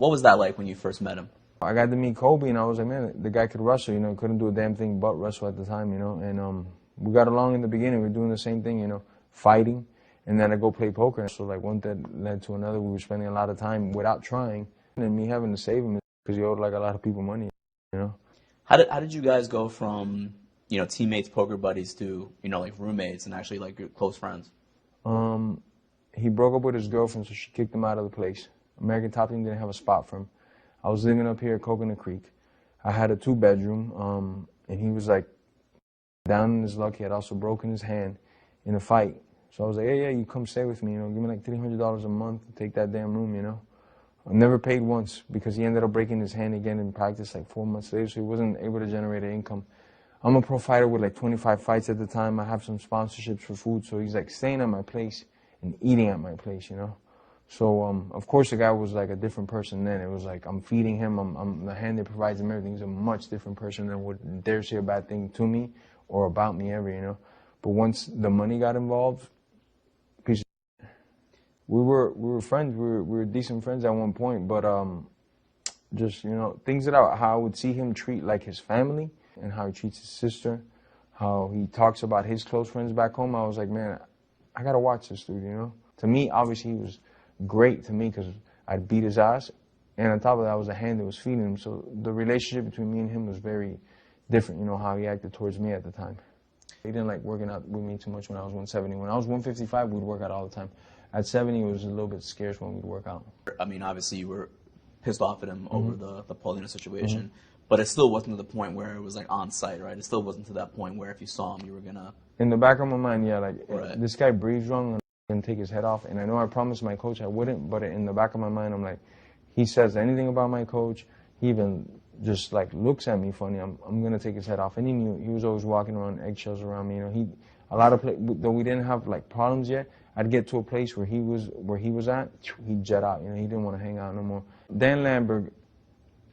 What was that like when you first met him? I got to meet Colby, and I was like, man, the guy could wrestle, you know, couldn't do a damn thing but wrestle at the time, you know, and we got along in the beginning. We were doing the same thing, you know, fighting, and then I go play poker. So like one thing led to another. We were spending a lot of time without trying, and me having to save him because he owed like a lot of people money, you know. How did you guys go from, you know, teammates, poker buddies to, you know, like roommates and actually like close friends? He broke up with his girlfriend, so she kicked him out of the place. American Top Team didn't have a spot for him. I was living up here at Coconut Creek. I had a 2-bedroom, and he was like down in his luck. He had also broken his hand in a fight. So I was like, hey, yeah, you come stay with me, you know, give me like $300 a month to take that damn room, you know. I never paid once because he ended up breaking his hand again in practice like 4 months later, so he wasn't able to generate an income. I'm a pro fighter with like 25 fights at the time. I have some sponsorships for food, so he's like staying at my place and eating at my place, you know. So, of course, the guy was like a different person then. It was like I'm feeding him, I'm the hand that provides him everything. He's a much different person than would dare say a bad thing to me or about me ever, you know. But once the money got involved, we were friends. We were decent friends at one point, but just, you know, things that how I would see him treat like his family and how he treats his sister, how he talks about his close friends back home. I was like, man, I gotta watch this dude, you know. To me, obviously, he was great to me because I'd beat his ass, and on top of that, I was the hand that was feeding him. So the relationship between me and him was very different, you know, how he acted towards me at the time. He didn't like working out with me too much when I was 170. When I was 155, we'd work out all the time. At 70, it was a little bit scarce when we'd work out. I mean, obviously, you were pissed off at him over the Paulina situation, but it still wasn't to the point where it was like on site, right? It still wasn't to that point where if you saw him, you were gonna... In the back of my mind, yeah, like, right. This guy breathes wrong, and take his head off, and I know I promised my coach I wouldn't, but in the back of my mind, I'm like, he says anything about my coach, he even just like looks at me funny, I'm gonna take his head off. And he knew. He was always walking around eggshells around me, you know. A lot of though we didn't have like problems yet, I'd get to a place where he was at, he'd jet out, you know. He didn't want to hang out no more. Dan Lambert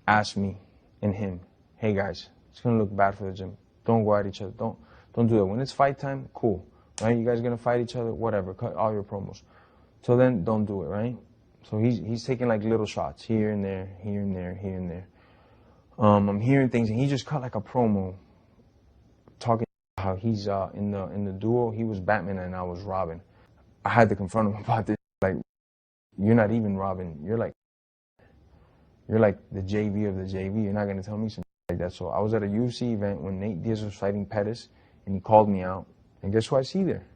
asked me and him, hey guys, it's gonna look bad for the gym, don't go at each other, don't do that. When it's fight time, cool. Right, you guys are gonna fight each other, whatever, cut all your promos. So then don't do it, right? So he's taking like little shots here and there, here and there, here and there. I'm hearing things, and he just cut like a promo talking about how he's in the duo, he was Batman and I was Robin. I had to confront him about this. Like, you're not even Robin, you're like the JV of the JV. You're not gonna tell me something like that. So I was at a UFC event when Nate Diaz was fighting Pettis, and he called me out. And guess who I see there?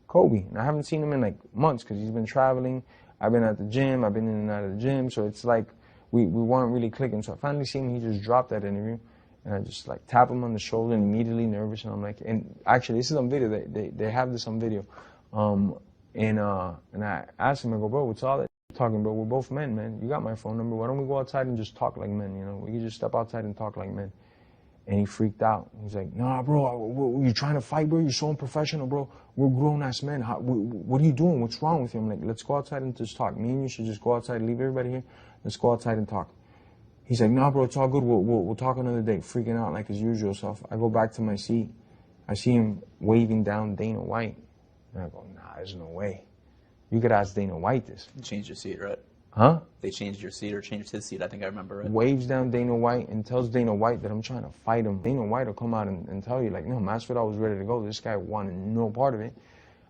Colby. And I haven't seen him in like months because he's been traveling. I've been at the gym. I've been in and out of the gym. So it's like we weren't really clicking. So I finally seen him. He just dropped that interview. And I just like tap him on the shoulder and immediately nervous. And I'm like, and actually this is on video. They have this on video. And I asked him, I go, bro, what's all that talking, bro? We're both men, man. You got my phone number. Why don't we go outside and just talk like men, you know? We can just step outside and talk like men. And he freaked out. He's like, nah, bro, you trying to fight, bro? You're so unprofessional, bro. We're grown-ass men. What are you doing? What's wrong with you? I'm like, let's go outside and just talk. Me and you should just go outside, leave everybody here. Let's go outside and talk. He's like, nah, bro, it's all good. We'll talk another day. Freaking out like his usual self. I go back to my seat. I see him waving down Dana White. And I go, nah, there's no way. You could ask Dana White this. You changed your seat, right? Huh? They changed your seat or changed his seat, I think I remember it. Waves down Dana White and tells Dana White that I'm trying to fight him. Dana White will come out and tell you, like, no, MASVIDAL was ready to go. This guy wanted no part of it.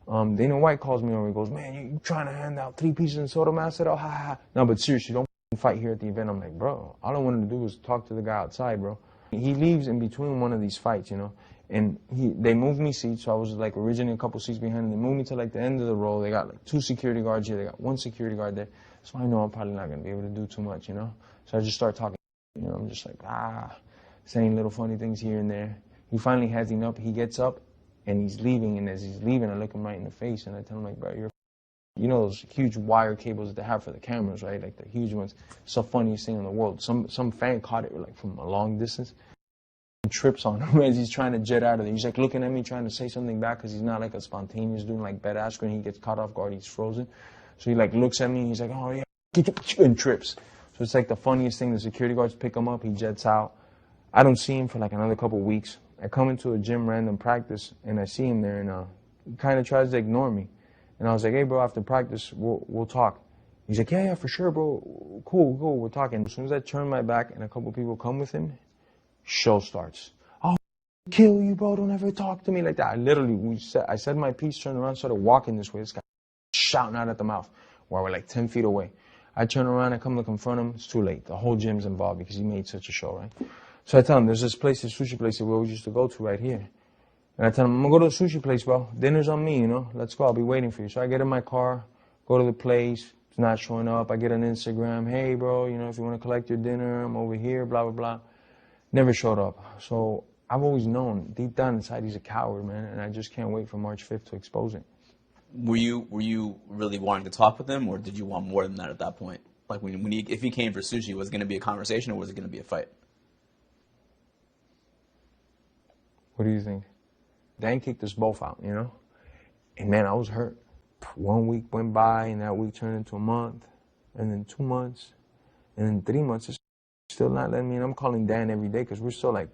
Dana White calls me over and goes, man, you trying to hand out 3 pieces of soda, MASVIDAL? Ha ha. No, but seriously, don't fight here at the event. I'm like, bro, all I wanted to do was talk to the guy outside, bro. He leaves in between one of these fights, you know, and they moved me seats, so I was like originally a couple seats behind, and they moved me to like the end of the row. They got like 2 security guards here, they got 1 security guard there. So I know I'm probably not going to be able to do too much, you know? So I just start talking, you know, I'm just like, saying little funny things here and there. He finally has enough, he gets up, and he's leaving, and as he's leaving, I look him right in the face, and I tell him, like, bro, you know those huge wire cables that they have for the cameras, right? Like the huge ones. It's the funniest thing in the world. Some fan caught it, like, from a long distance, and trips on him as he's trying to jet out of there. He's, like, looking at me, trying to say something back, because he's not, like, a spontaneous doing, like, badass, when he gets caught off guard, he's frozen. So he like looks at me and he's like, oh yeah, and trips. So it's like the funniest thing. The security guards pick him up, he jets out. I don't see him for like another couple weeks. I come into a gym random practice and I see him there, and he kind of tries to ignore me. And I was like, hey bro, after practice, we'll talk. He's like, yeah, for sure, bro. Cool, we're talking. As soon as I turn my back and a couple people come with him, show starts. I'll kill you, bro. Don't ever talk to me like that. I said my piece, turned around, started walking this way. This guy shouting out at the mouth while we're like 10 feet away. I turn around, I come to confront him. It's too late. The whole gym's involved because he made such a show, right? So I tell him, there's this place, this sushi place that we always used to go to right here. And I tell him, I'm going to go to the sushi place, bro. Dinner's on me, you know. Let's go. I'll be waiting for you. So I get in my car, go to the place. It's not showing up. I get on Instagram. Hey, bro, you know, if you want to collect your dinner, I'm over here, blah, blah, blah. Never showed up. So I've always known, deep down inside, he's a coward, man. And I just can't wait for March 5th to expose it. Were you really wanting to talk with him, or did you want more than that at that point? Like if he came for sushi, was it going to be a conversation, or was it going to be a fight? What do you think? Dan kicked us both out, you know? And man, I was hurt. 1 week went by, and that week turned into a month, and then 2 months, and then 3 months. It's still not letting me in. I'm calling Dan every day because we're still like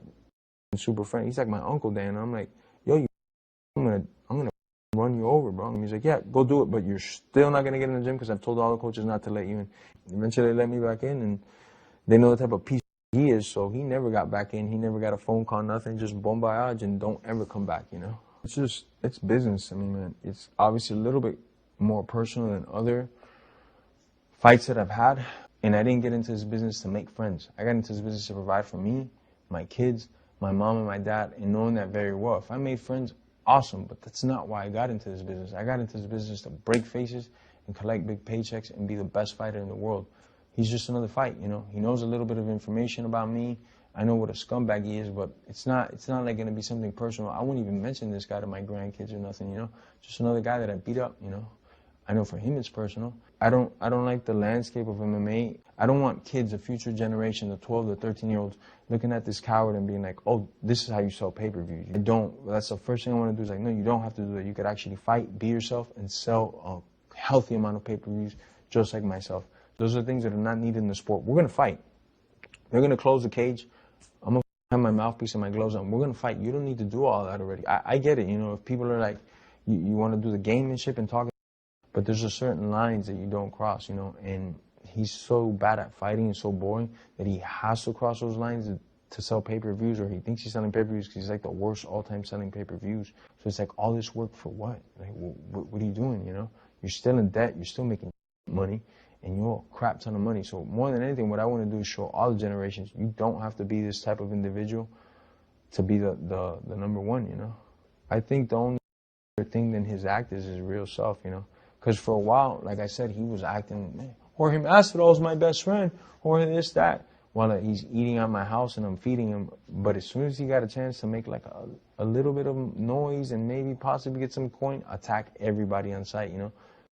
super friends. He's like my uncle Dan. I'm like, yo, I'm gonna run you over, bro. And he's like, yeah, go do it, but you're still not gonna get in the gym because I've told all the coaches not to let you in. Eventually, they let me back in, and they know the type of piece he is, so he never got back in. He never got a phone call, nothing. Just bon voyage and don't ever come back, you know? It's business. I mean, man, it's obviously a little bit more personal than other fights that I've had. And I didn't get into this business to make friends. I got into this business to provide for me, my kids, my mom and my dad, and knowing that very well. If I made friends, awesome, but that's not why I got into this business. I got into this business to break faces and collect big paychecks and be the best fighter in the world. He's just another fight, you know. He knows a little bit of information about me. I know what a scumbag he is, but it's not like going to be something personal. I wouldn't even mention this guy to my grandkids or nothing, you know. Just another guy that I beat up, you know. I know for him it's personal. I don't like the landscape of MMA. I don't want kids, a future generation, the 12 to 13-year-olds, looking at this coward and being like, oh, this is how you sell pay-per-views. I don't. That's the first thing I want to do is like, no, you don't have to do that. You could actually fight, be yourself, and sell a healthy amount of pay-per-views just like myself. Those are things that are not needed in the sport. We're going to fight. They're going to close the cage. I'm going to have my mouthpiece and my gloves on. We're going to fight. You don't need to do all that already. I get it. You know, if people are like, you want to do the gamemanship and talk, but there's a certain lines that you don't cross, you know, and he's so bad at fighting and so boring that he has to cross those lines to sell pay-per-views, or he thinks he's selling pay-per-views because he's like the worst all-time selling pay-per-views. So it's like, all this work for what? Like, what are you doing, you know? You're still in debt. You're still making money. And you're a crap ton of money. So more than anything, what I want to do is show all the generations, you don't have to be this type of individual to be the number one, you know. I think the only thing than his act is his real self, you know. Because for a while, like I said, he was acting, man, Jorge Masvidal is my best friend, or this, that, while he's eating at my house and I'm feeding him. But as soon as he got a chance to make like a little bit of noise and maybe possibly get some coin, attack everybody on site, you know.